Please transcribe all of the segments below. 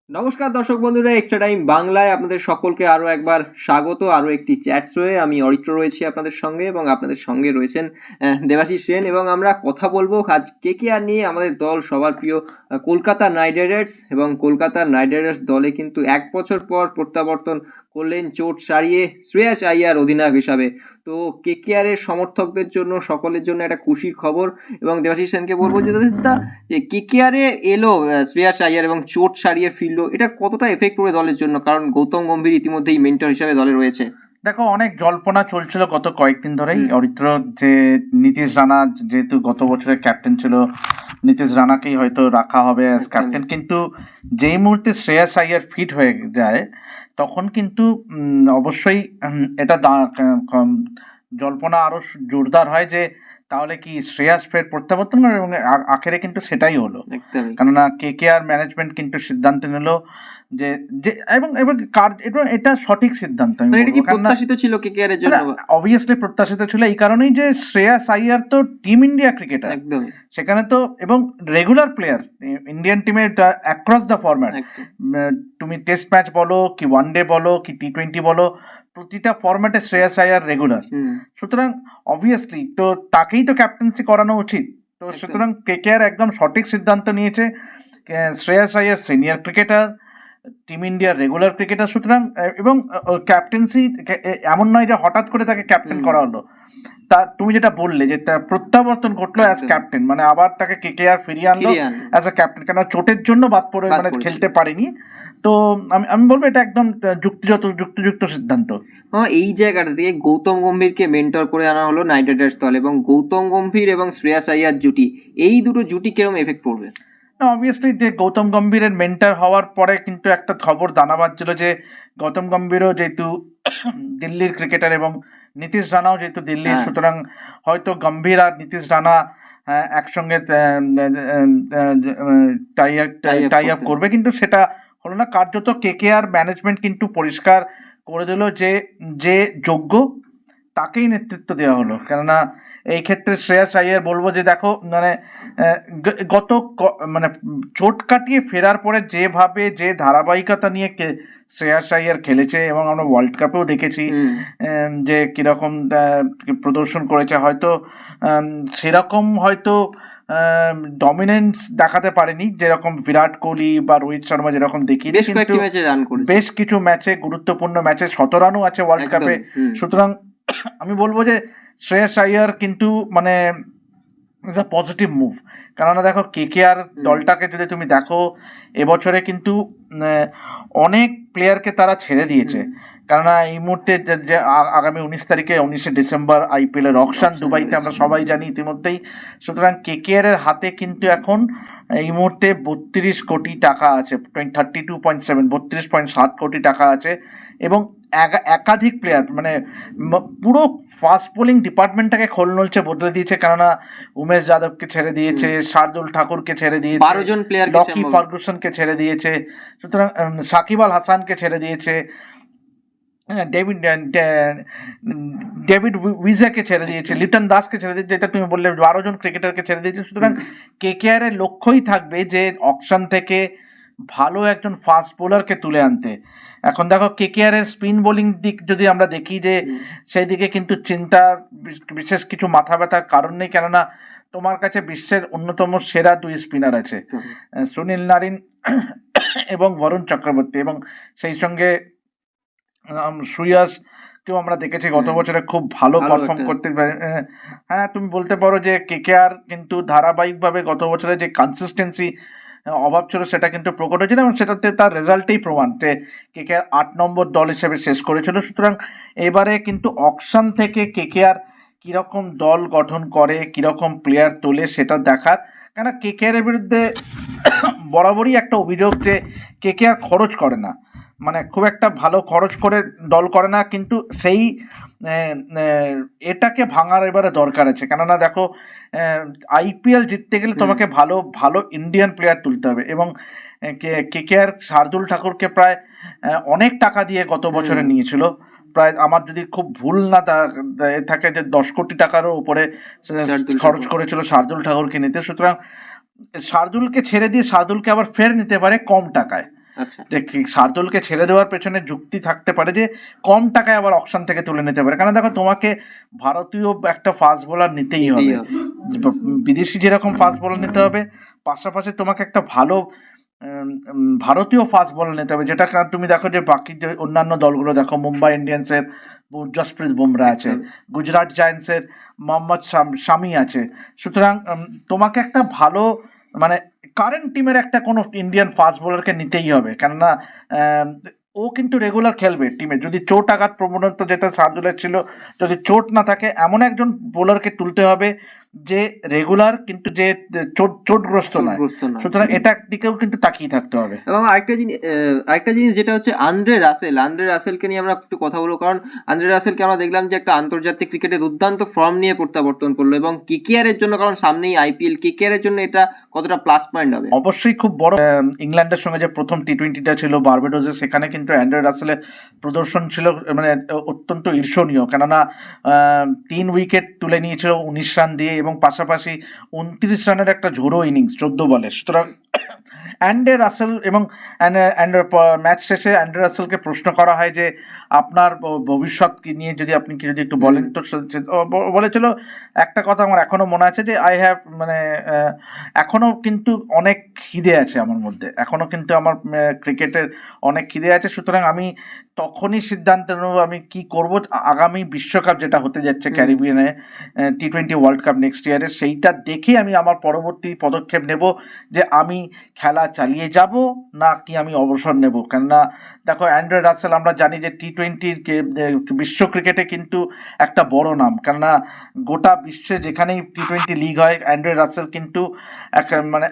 নমস্কার দর্শক বন্ধুরা, এক্সট্রা টাইম বাংলায় আপনাদের সকলকে আরো একবার স্বাগত। আরো একটি চ্যাট শোয়ে আমি অরিত্র রয়েছি আপনাদের সঙ্গে, এবং আপনাদের সঙ্গে রয়েছেন দেবাশিস সেন, এবং আমরা কথা বলবো আজ কেকেআর নিয়ে। আমাদের দল সবার প্রিয় কলকাতা নাইট রাইডার্স, এবং কলকাতা নাইট রাইডার্স দলে কিন্তু 1 বছর পর প্রত্যাবর্তন করলেন চোট সারিয়ে শ্রেয়াস আইয়ার অধিনায়ক হিসাবে। তো কেকেআর এর সমর্থকদের জন্য, সকলের জন্য একটা খুশির খবর। এবং দেবাশিস সেনকে বলবো যে দেবাশিসদা, যে কেকেআর এ এলো শ্রেয়াস আইয়ার এবং চোট সারিয়ে ফিরলো, এটা কতটা এফেক্ট করবে দলের জন্য? কারণ গৌতম গম্ভীর ইতিমধ্যেই মেন্টর হিসাবে দলে রয়েছে। দেখো, অনেক জল্পনা চলছিল গত কয়েকদিন ধরেই অরিত্র, যে নীতিশ রানা যেহেতু গত বছরের ক্যাপ্টেন ছিল, নীতিশ রানাকেই হয়তো রাখা হবে অ্যাজ ক্যাপ্টেন। কিন্তু যেই মুহূর্তে শ্রেয়াস আইয়ার ফিট হয়ে যায় তখন কিন্তু অবশ্যই এটা জল্পনা আরো জোরদার হয় যে তাহলে কি শ্রেয়াস ফের প্রত্যাবর্তন করে, এবং আখেরে কিন্তু সেটাই হলো। কেননা কেকেআর ম্যানেজমেন্ট কিন্তু সিদ্ধান্ত নিল যে যে এবং এবং এটা সঠিক সিদ্ধান্ত। এটা কি প্রত্যাশিত ছিল কেকেআর এর জন্য? অবভিয়াসলি প্রত্যাশিত ছিল, এই কারণেই যে শ্রেয়াস আইয়ার তো টিম ইন্ডিয়া ক্রিকেটার, সেখানে তো এবং রেগুলার প্লেয়ার ইন্ডিয়ান টিমে অ্যাক্রস দ্য ফরম্যাট। তুমি টেস্ট ম্যাচ বলো কি ওয়ানডে বলো কি টি20 বলো, প্রতিটা ফরম্যাটে শ্রেয়াস আইয়ার রেগুলার। সুতরাং অবভিয়াসলি তো তাকেই তো ক্যাপ্টেন্সি করানো উচিত। তো সুতরাং কেকেআর একদম সঠিক সিদ্ধান্ত নিয়েছে। Shreyas Iyer senior cricketer, team ইন্ডিয়ার রেগুলার ক্রিকেটার, সুতরাং এবং ক্যাপ্টেন্সি এমন নয় যে হঠাৎ করে তাকে ক্যাপ্টেন করা হলো। তা তুমি যেটা বললে যে প্রত্যাবর্তন ঘটলো অ্যাজ ক্যাপ্টেন, মানে আবার তাকে কেকেআর ফিরিয়ে আনলো অ্যাজ এ ক্যাপ্টেন, কেন চোটের জন্য বাদ পড়ে মানে খেলতে পারেনি। তো আমি বলবো এটা একদম যুক্তিযুক্ত সিদ্ধান্ত। এই জায়গাটা থেকে গৌতম গম্ভীরকে মেন্টর করে আনা হলো নাইট রাইডার্স দল, এবং গৌতম গম্ভীর এবং শ্রেয়াস আইয়ার জুটি, এই দুটো জুটি কিরকম এফেক্ট পড়বে? না, অবভিয়াসলি যে গৌতম গম্ভীরের মেন্টর হওয়ার পরে কিন্তু একটা খবর দানা বাজছিল যে গৌতম গম্ভীরও যেহেতু দিল্লির ক্রিকেটার এবং নীতিশ রানাও যেহেতু দিল্লির, সুতরাং হয়তো গম্ভীর আর নীতিশ রানা একসঙ্গে টাই আপ করবে, কিন্তু সেটা হলো না। কার্যত কেকেআর ম্যানেজমেন্ট কিন্তু পরিষ্কার করে দিল যে যে যোগ্য তাকেই নেতৃত্ব দেওয়া হলো। কেননা এই ক্ষেত্রে শ্রেয়াস আইয়ার বলবো যে দেখো, মানে মানে চোট কাটিয়ে ফেরার পরে যেভাবে যে ধারাবাহিকতা নিয়ে শ্রেয়াস আইয়ার খেলেছে, এবং আমরা ওয়ার্ল্ড কাপেও দেখেছি যে কিরকম প্রদর্শন করেছে, হয়তো সেরকম হয়তো ডমিনেন্স দেখাতে পারেনি যেরকম বিরাট কোহলি বা রোহিত শর্মা যেরকম দেখিয়েছে, কিন্তু বেশ কিছু ম্যাচে, গুরুত্বপূর্ণ ম্যাচে 100 রানও আছে ওয়ার্ল্ড কাপে। সুতরাং আমি বলবো যে শ্রেয়াস আইয়ার কিন্তু মানে ইজ আ পজিটিভ মুভ। কেননা দেখো, কেকেআর দলটাকে যদি তুমি দেখো, এবছরে কিন্তু অনেক প্লেয়ারকে তারা ছেড়ে দিয়েছে। কেননা এই মুহূর্তে যে আগামী 19 ডিসেম্বর IPL এর অকশন দুবাইতে, আমরা সবাই জানি ইতিমধ্যেই। সুতরাং কেকেআর এর হাতে কিন্তু এখন এই মুহূর্তে 32 কোটি টাকা আছে, 32.7 কোটি টাকা আছে, এবং একাধিক প্লেয়ার, মানে পুরো ফাস্ট বোলিং ডিপার্টমেন্টটাকে খোলনলচে বদলে দিয়েছে। কেননা উমেশ যাদবকে ছেড়ে দিয়েছে, শার্দুল ঠাকুরকে ছেড়ে দিয়েছে, 12 জন প্লেয়ার, লকি ফার্গুসনকে ছেড়ে দিয়েছে, সুতরাং সাকিব আল হাসানকে ছেড়ে দিয়েছে, ডেভিড উইজাকে ছেড়ে দিয়েছে, লিটন দাসকে ছেড়ে দিয়েছে, যেটা তুমি বললে 12 জন ক্রিকেটারকে ছেড়ে দিয়েছে। সুতরাং কেকেআর এর লক্ষ্যই থাকবে যে অকশন থেকে ভালো একজন ফাস্ট বোলারকে তুলে আনতে। এখন দেখো, কেকেআর এর স্পিন বোলিং দিক যদি আমরা দেখি, যে সেই দিকে কিন্তু চিন্তার বিশেষ কিছু মাথা ব্যথার কারণ নেই। কেননা তোমার কাছে বিশ্বের অন্যতম সেরা 2 স্পিনার আছে, সুনীল নারিন এবং বরুণ চক্রবর্তী, এবং সেই সঙ্গে শ্রেয়াসকেও আমরা দেখেছি গত বছরে খুব ভালো পারফর্ম করতে। হ্যাঁ, তুমি বলতে পারো যে কেকেআর কিন্তু ধারাবাহিকভাবে গত বছরে যে কনসিস্টেন্সি অভাব ছিল সেটা কিন্তু প্রকট হয়েছিল, এবং সেটাতে তার রেজাল্টেই প্রমাণ যে কেকেআর 8 নম্বর দল হিসেবে শেষ করেছিল। সুতরাং এবারে কিন্তু অকশন থেকে কেকেআর কীরকম দল গঠন করে, কীরকম প্লেয়ার তোলে, সেটা দেখার। কেন কেকেআরের বিরুদ্ধে বরাবরই একটা অভিযোগ যে কেকেআর খরচ করে না, মানে খুব একটা ভালো খরচ করে দল করে না, কিন্তু সেই এটাকে ভাঙার এবারে দরকার আছে। কেননা দেখো, IPL জিততে গেলে তোমাকে ভালো ভালো ইন্ডিয়ান প্লেয়ার তুলতে হবে, এবং কেকেআর শার্দুল ঠাকুরকে প্রায় অনেক টাকা দিয়ে গত বছরে নিয়েছিল, প্রায় আমার যদি খুব ভুল না থাকে যে 10 কোটি টাকারও উপরে খরচ করেছিল শার্দুল ঠাকুরকে নিতে। সুতরাং শার্দুলকে ছেড়ে দিয়ে শার্দুলকে আবার ফের নিতে পারে কম টাকায়। আচ্ছা। যে শার্দুলকে ছেড়ে দেওয়ার পেছনে যুক্তি থাকতে পারে যে কম টাকায় আবার অকশন থেকে তুলে নিতে পারে, কারণ দেখো তোমাকে ভারতীয় একটা ফাস্ট বোলার নিতেই হবে, বিদেশি যেরকম ফাস্ট বোলার নিতে হবে, পাশাপাশি তোমাকে একটা ভালো ভারতীয় ফাস্ট বলার নিতে হবে, যেটা তুমি দেখো যে বাকি যে অন্যান্য দলগুলো দেখো, মুম্বাই ইন্ডিয়ান্সের জসপ্রীত বুমরা আছে, গুজরাট জায়ান্টসের মোহাম্মদ শামি আছে। সুতরাং তোমাকে একটা ভালো মানে কারেন্ট টিমের একটা কোনো ইন্ডিয়ান ফাস্ট বোলারকে নিতেই হবে, কেননা ও কিন্তু রেগুলার খেলবে টিমে। যদি চোট আঘাত প্রবণতা যেটা শার্দুলের ছিল, যদি চোট না থাকে এমন একজন বোলারকে তুলতে হবে যে রেগুলার কিন্তু যে চোটগ্রস্ত নয়। সুতরাং এটার দিকেও কিন্তু তাকিয়ে থাকতে হবে। এবং আরেকটা জিনিস যেটা হচ্ছে আন্দ্রে রাসেলকে নিয়ে আমরা একটু কথা বলবো, কারণ আন্দ্রে রাসেলকে আমরা দেখলাম যে একটা আন্তর্জাতিক ক্রিকেটে দুর্দান্ত ফর্ম নিয়ে প্রত্যাবর্তন করলো, এবং কেকেআর এর জন্য, কারণ সামনেই আইপিএল, কেকেআর এর জন্য এটা কতটা প্লাস পয়েন্ট হবে? অবশ্যই খুব বড়। ইংল্যান্ডের সঙ্গে যে প্রথম টি20টা ছিল বারবাডোসে, সেখানে কিন্তু অ্যান্ড্রে রাসেলের প্রদর্শন ছিল মানে অত্যন্ত ঈর্ষণীয়, কেননা 3 উইকেট তুলে নিয়েছিল 19 রান দিয়ে, এবং পাশাপাশি 29 রানের একটা ঝোড়ো ইনিংস 14 বলে। সুতরাং অ্যান্ড্রে রাসেল এবং ম্যাচ শেষে অ্যান্ড্রে রাসেলকে প্রশ্ন করা হয় যে আপনার ভবিষ্যৎ কি নিয়ে যদি আপনি কি যদি একটু বলেন, তো বলেছিল একটা কথা আমার এখনো মনে আছে যে আই হ্যাভ মানে এখনো কিন্তু অনেক খিদে আছে আমার মধ্যে, এখনো কিন্তু আমার ক্রিকেটের অনেক খিদে আছে। সুতরাং আমি তখনই সিদ্ধান্ত নেব আমি কি করব আগামী বিশ্বকাপ যেটা হতে যাচ্ছে ক্যারিবিয়ানে, টি20 ওয়ার্ল্ড কাপ নেক্সট ইয়ারে, সেইটা দেখে আমি আমার পরবর্তী পদক্ষেপ নেব যে আমি খেলা চালিয়ে যাব না কি আমি অবসর নেব। কেননা দেখো অ্যান্ড্রে রাসেল আমরা জানি যে টি20 বিশ্ব ক্রিকেটে কিন্তু একটা বড় নাম, কেননা গোটা বিশ্বে যেখানেই টি20 লিগ হয় অ্যান্ড্রে রাসেল কিন্তু মানে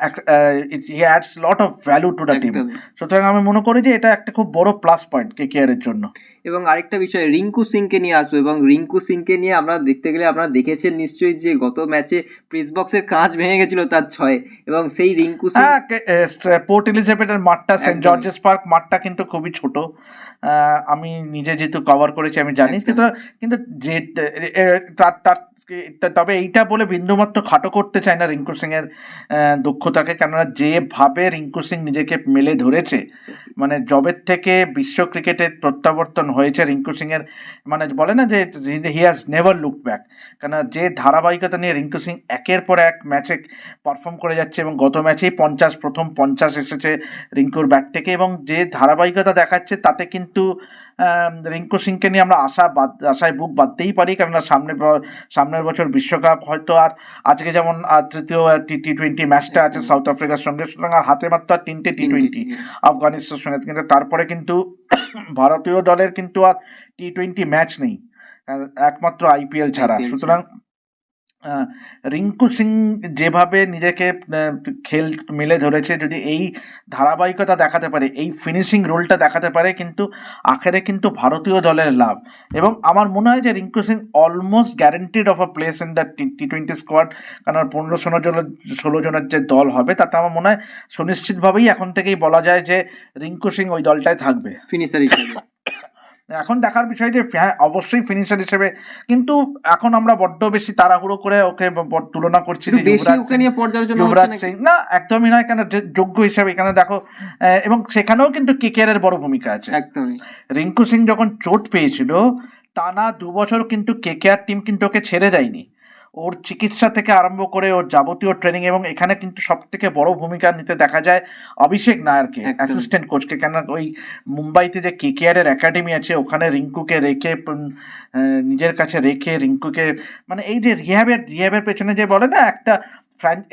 he adds lot of value to the team. সুতরাং আমি মনে করি যে এটা একটা খুব বড় প্লাস পয়েন্ট কেকেআর এর জন্য। এবং আরেকটা বিষয়, রিঙ্কু সিংকে নিয়ে আসবো, এবং রিঙ্কু সিংকে নিয়ে আমরা দেখতে গেলে আপনারা দেখেছেন নিশ্চয়ই যে গত ম্যাচে প্রেস বক্সের কাঁচ ভেঙে গেছিল তার 6, এবং সেই রিঙ্কু সিং পোর্ট এলিজাবেথের মাঠটা, সেন্ট জর্জেস পার্ক মাঠটা কিন্তু খুবই ছোট, আমি নিজে যেহেতু কভার করেছি আমি জানি, কিন্তু যে তার তবে এইটা বলে বিন্দুমাত্র খাটো করতে চায় না রিঙ্কু সিং এর দক্ষতাকে, কেননা যেভাবে রিঙ্কু সিং নিজেকে মেলে ধরেছে, মানে জবের থেকে বিশ্ব ক্রিকেটে প্রত্যাবর্তন হয়েছে রিঙ্কু সিং এর, মানে বলে না যে he has never look back, কেন যে ধারাবাহিকতা নিয়ে রিঙ্কু সিং একের পর এক ম্যাচে পারফর্ম করে যাচ্ছে, এবং গত ম্যাচেই প্রথম 50 এসেছে রিঙ্কুর ব্যাট থেকে, এবং যে ধারাবাহিকতা দেখাচ্ছে তাতে কিন্তু রিঙ্কু সিংকে নিয়ে আমরা আশায় বুক বাঁধতেই পারি, কেননা সামনের বছর বিশ্বকাপ হয়তো, আর আজকে যেমন তৃতীয় টি20 ম্যাচটা আছে সাউথ আফ্রিকার সঙ্গে, সুতরাং আর হাতে মাত্র আর 3টে টি20 আফগানিস্তানের সঙ্গে, কিন্তু তারপরে কিন্তু ভারতীয় দলের কিন্তু আর টি20 ম্যাচ নেই একমাত্র আইপিএল ছাড়া। সুতরাং রিঙ্কু সিং যেভাবে নিজেকে মেলে ধরেছে, যদি এই ধারাবাহিকতা দেখাতে পারে, এই ফিনিশিং রোলটা দেখাতে পারে, কিন্তু আখেরে কিন্তু ভারতীয় দলের লাভ। এবং আমার মনে হয় যে Rinku Singh almost guaranteed of a place in the T20 squad, কারণ 15-16 জনের যে দল হবে তাতে আমার মনে হয় সুনিশ্চিতভাবেই এখন থেকেই বলা যায় যে রিঙ্কু সিং ওই দলটায় থাকবে ফিনিশার হিসেবে। এখন দেখার বিষয় যে হ্যাঁ অবশ্যই ফিনিশার হিসেবে, কিন্তু এখন আমরা বড্ড বেশি তাড়াহুড়ো করে ওকে তুলনা করছি যে যুবরাজ সিং না, একদমই নয়, কেন যোগ্য হিসেবে এখানে দেখো, এবং সেখানেও কিন্তু কেকেআর এর বড় ভূমিকা আছে। রিঙ্কু সিং যখন চোট পেয়েছিল টানা 2 বছর কিন্তু কেকেআর টিম কিন্তু ওকে ছেড়ে দেয়নি, ওর চিকিৎসা থেকে আরম্ভ করে ওর যাবতীয় ট্রেনিং, এবং এখানে কিন্তু সব থেকে বড় ভূমিকা নিতে দেখা যায় অভিষেক নায়ারকে, অ্যাসিস্ট্যান্ট কোচকে, কেন ওই মুম্বাইতে যে কেকেআর এর একাডেমি আছে ওখানে রিঙ্কুকে রেখে নিজের কাছে রেখে রিঙ্কুকে মানে এই যে রিহ্যাবের পেছনে যে বলে না একটা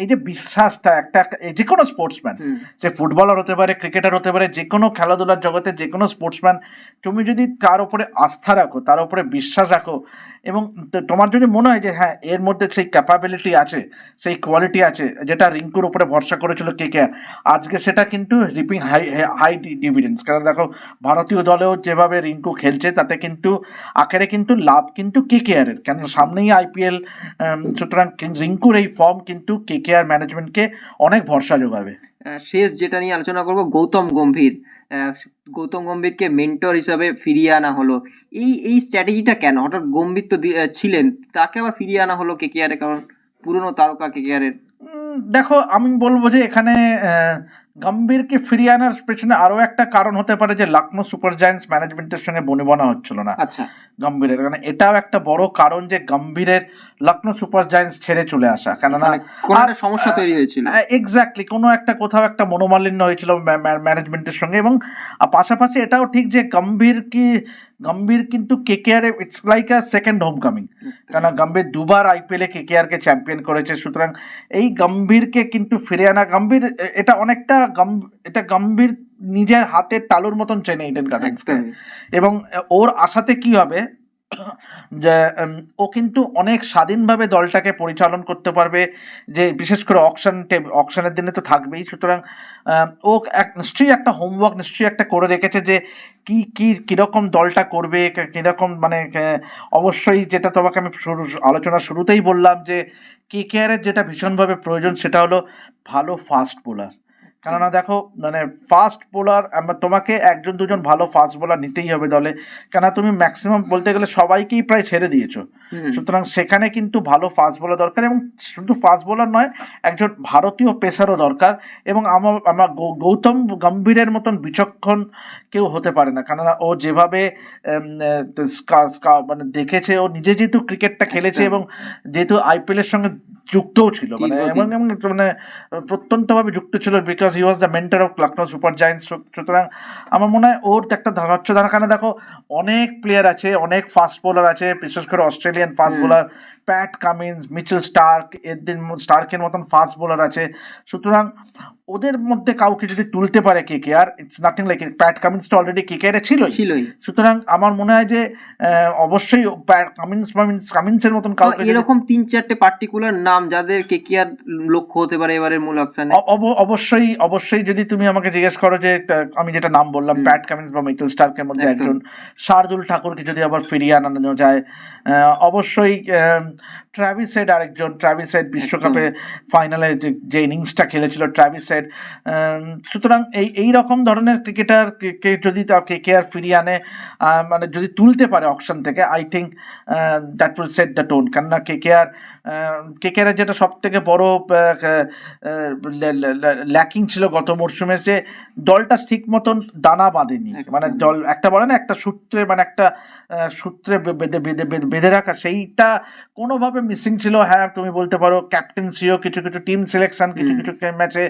এই যে বিশ্বাসটা, একটা যে কোনো স্পোর্টসম্যান, সে ফুটবলার হতে পারে, ক্রিকেটার হতে পারে, যে কোনো খেলাধুলার জগতে যে কোনো স্পোর্টসম্যান, তুমি যদি তার উপরে আস্থা রাখো, তার উপরে বিশ্বাস রাখো, এবং তোমার যদি মনে হয় যে হ্যাঁ এর মধ্যে সেই ক্যাপাবিলিটি আছে, সেই কোয়ালিটি আছে, যেটা রিঙ্কুর উপরে ভরসা করেছিল কেকেআর, আজকে সেটা কিন্তু রিপিং হাই ডিভিডেন্স। কারণ দেখো ভারতীয় দলেও যেভাবে রিঙ্কু খেলছে তাতে কিন্তু আখেরে কিন্তু লাভ কিন্তু কেকেআর এর, কেন সামনেই আইপিএল, সুতরাং রিঙ্কুর এই ফর্ম কিন্তু কেকেআর ম্যানেজমেন্টকে অনেক ভরসা যোগাবে। শেষ যেটা নিয়ে আলোচনা করব, গৌতম গম্ভীরকে মেন্টর হিসাবে ফিরিয়ে আনা হলো, এই স্ট্র্যাটেজিটা কেন? হঠাৎ গম্ভীর তো ছিলেন, তাকে আবার ফিরিয়ে আনা হলো কেকেআর এ, কারণ পুরনো তারকা কেকেআর এর। দেখো আমি বলবো যে এখানে গম্ভীরকে ফিরিয়ে আনার পেছনে আরো একটা কারণ হতে পারে যে লখনৌ সুপার জায়ান্টস ম্যানেজমেন্টের সঙ্গে বনিবনা হচ্ছিল না আচ্ছা, গম্ভীরের, কারণ এটাও একটা বড় কারণ যে গম্ভীরের লখনৌ সুপার জায়ান্টস ছেড়ে চলে আসা, কেননা মানে কোনো একটা সমস্যা তৈরি হয়েছিল। এক্স্যাক্টলি কোনো একটা কোথাও একটা মনোমালিন্য হয়েছিল ম্যানেজমেন্টের সঙ্গে। এবং পাশাপাশি এটাও ঠিক যে গম্ভীর কিন্তু KKR it's like a second home coming, কারণ গম্ভীর দুবার আইপিএলে কেকেআর কে চ্যাম্পিয়ন করেছে, সুতরাং এই গম্ভীরকে কিন্তু ফিরে আনা গম্ভীর এটা অনেকটা এটা গম্ভীর নিজের হাতের তালুর মতন চেনে ইডেন গার্ডেন্সকে। এবং ওর আশাতে কি হবে যে ও কিন্তু অনেক স্বাধীনভাবে দলটাকে পরিচালন করতে পারবে, যে বিশেষ করে অকশনের দিনে তো থাকবেই, সুতরাং ও নিশ্চয়ই একটা হোমওয়ার্ক নিশ্চয়ই একটা করে রেখেছে যে কিরকম দলটা করবে, কিরকম মানে অবশ্যই যেটা তোমাকে আমি আলোচনার শুরুতেই বললাম যে কেকেআরের যেটা ভীষণভাবে প্রয়োজন সেটা হলো ভালো ফাস্ট বোলার। কেননা দেখো মানে ফাস্ট বোলার তোমাকে একজন দুজন ভালো ফাস্ট বোলার নিতেই হবে দলে, কেন তুমি ম্যাক্সিমাম বলতে গেলে সবাইকেই প্রায় ছেড়ে দিয়েছো, সুতরাং সেখানে কিন্তু ভালো ফাস্ট বোলার দরকার। এবং শুধু ফাস্ট বোলার নয়, একজন ভারতীয় পেসারও দরকার। এবং আমার গৌতম গম্ভীরের মতন বিচক্ষণ কেউ হতে পারে না, কেননা ও যেভাবে মানে দেখেছে, ও নিজে যেহেতু ক্রিকেটটা খেলেছে এবং যেহেতু আইপিএলের সঙ্গে যুক্তও ছিল, মানে এবং মানে প্রত্যন্তভাবে যুক্ত ছিল, because he was the mentor of Lucknow super giants. সুতরাং আমার মনে হয় ওর একটা ধারাচ্ছ ধারাখানে দেখো অনেক প্লেয়ার আছে, অনেক ফাস্ট বোলার আছে, বিশেষ করে Australian fast bowler Pat Cummins, Mitchell স্টার্কের মতন ফাস্ট বোলার আছে, সুতরাং ওদের মধ্যে কাউকে যদি তুলতে পারে KKR, it's nothing like Pat Cummins তো অলরেডি কেকেআর ছিলই, সুতরাং আমার মনে হয় যে অবশ্যই প্যাট কামিন্সের মতন কাউকে এরকম 3-4টে পার্টিকুলার নাম যাদের কেকেআর লক্ষ্য হতে পারে এবারের মূল অকশনে, অবশ্যই যদি তুমি আমাকে জিজ্ঞেস করো যে আমি যেটা নাম বললাম প্যাট কামিন্স বা মিচেল স্টার্কের মধ্যে একজন, শার্দুল ঠাকুরকে যদি আবার ফিরিয়ে আনানো যায়, অবশ্যই ট্র্যাভিস হেড আরেকজন, ট্র্যাভিস হেড বিশ্বকাপে ফাইনালে যে ইনিংসটা খেলেছিল ট্র্যাভিস হেড, সুতরাং এই রকম ধরনের ক্রিকেটারকে যদি কেকেআর ফিরিয়ে আনে, মানে যদি তুলতে পারে অকশন থেকে, I think that will set the tone. কেননা কেকেআর যেটা সব থেকে বড় ল্যাকিং ছিল গত মরশুমে, যে দলটা ঠিক মতন দানা বাঁধেনি, মানে দল একটা বলে না একটা সূত্রে, মানে একটা সূত্রে বেঁধে রাখা, সেইটা কোনোভাবে মিসিং ছিল। হ্যাঁ তুমি বলতে পারো ক্যাপ্টেন্সিও, কিছু টিম সিলেকশন কিছু ম্যাচে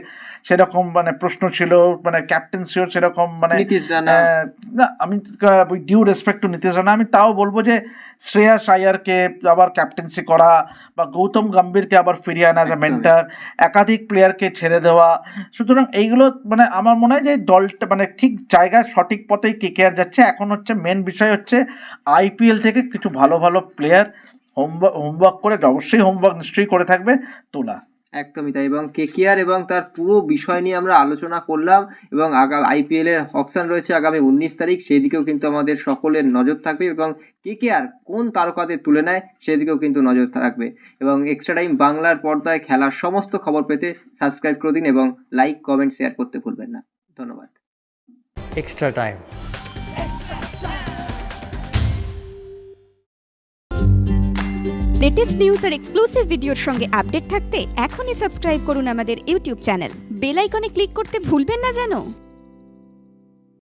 সেরকম মানে প্রশ্ন ছিল, মানে ক্যাপ্টেন্সিও সেরকম মানে না, আমি due respect to Nitish Rana, আমি তাও বলবো যে শ্রেয়াস আয়ারকে আবার ক্যাপ্টেন্সি করা বা গৌতম গম্ভীরকে আবার ফিরিয়ে আনা অ্যাজ এ মেন্টর, একাধিক প্লেয়ারকে ছেড়ে দেওয়া, সুতরাং এইগুলো মানে আমার মনে হয় যে দলটা মানে ঠিক জায়গায় সঠিক পথেই কেকেআর যাচ্ছে। এখন হচ্ছে মেন বিষয় হচ্ছে আইপিএল থেকে কিছু ভালো প্লেয়ার হোমওয়ার্ক করে, অবশ্যই হোমওয়ার্ক নিশ্চয়ই করে থাকবে, তোলা। একদমই তাই। এবং কেকেআর এবং তার পুরো বিষয় নিয়ে আমরা আলোচনা করলাম, এবং আইপিএল এর অকশন রয়েছে আগামী 19 তারিখ, সেই দিকেও কিন্তু আমাদের সকলের নজর থাকবে, এবং কেকেআর কোন তারকাদের তুলে নেয় সেদিকেও কিন্তু নজর থাকবে। এবং এক্সট্রা টাইম বাংলার পর্দায় খেলার সমস্ত খবর পেতে সাবস্ক্রাইব করে দিন এবং লাইক কমেন্ট শেয়ার করতে ভুলবেন না। ধন্যবাদ। Extra time. লেটেস্ট নিউজ আর এক্সক্লুসিভ ভিডিওর সঙ্গে আপডেট থাকতে এখনই সাবস্ক্রাইব করুন আমাদের ইউটিউব চ্যানেল। বেল আইকনে ক্লিক করতে ভুলবেন না যেন।